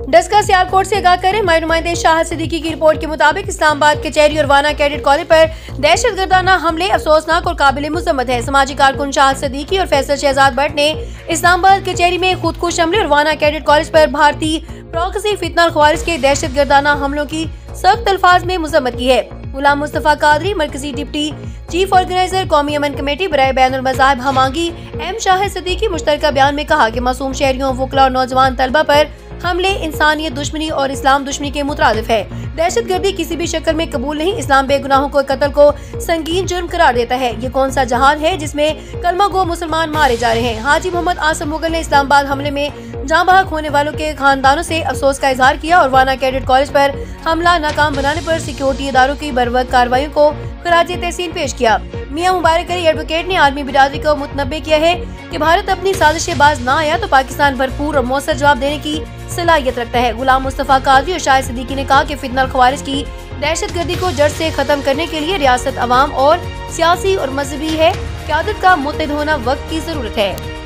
डस्का सियालकोट से आगाह करें। हमारे नुमाइंदे शाहिद सिद्दीकी की रिपोर्ट के मुताबिक इस्लामाबाद कचहरी और वाना कैडेट कॉलेज पर दहशतगर्दाना हमले अफसोसनाक और काबिल मुज़म्मत है। समाजी कारकुन शाहिद सिद्दीकी और फैसल शहजाद भट्ट ने इस्लामाबाद कचहरी में खुदकुश हमले और वाना कैडेट कॉलेज पर भारतीय प्रॉक्सी फितना ख्वारिज के दहशतगर्दाना हमलों की सख्त अल्फाज में मुज़म्मत की है। गुलाम मुस्तफा कादरी, मरकजी डिप्टी चीफ ऑर्गेनाइजर कौमी अमन कमेटी बराए बैनुल मज़ाहिब हमांगी एम शाहिद सिद्दीकी मुश्तरका बयान में कहा कि मासूम शहरियों, वुकला और नौजवान तलबा पर हमले इंसानियत दुश्मनी और इस्लाम दुश्मनी के मुतरादिफ है। दहशतगर्दी किसी भी शक्ल में कबूल नहीं। इस्लाम बेगुनाहों को कत्ल को संगीन जुर्म करार देता है। ये कौन सा जहान है जिसमें कलमा गो मुसलमान मारे जा रहे हैं। हाजी मोहम्मद आसम मुगल ने इस्लामाबाद हमले में जाँ बहक होने वालों के खानदानों से अफसोस का इजहार किया और वाना कैडेट कॉलेज पर हमला नाकाम बनाने पर सिक्योरिटी इदारों की बरवक्त कार्रवाइयों को खराज तहसीन पेश किया। मियां मुबारक अली एडवोकेट ने आर्मी बिरादरी को मुतनब्बे किया है कि भारत अपनी साजिशेबाज ना आया तो पाकिस्तान भरपूर और मौसर जवाब देने की सलाहियत रखता है। गुलाम मुस्तफा कादरी और शाहिद सिद्दीकी ने कहा कि फितना ख्वारिज की दहशतगर्दी को जड़ से खत्म करने के लिए रियासत, अवाम और सियासी और मजहबी है क़यादत का मुत्तहिद होना वक्त की जरूरत है।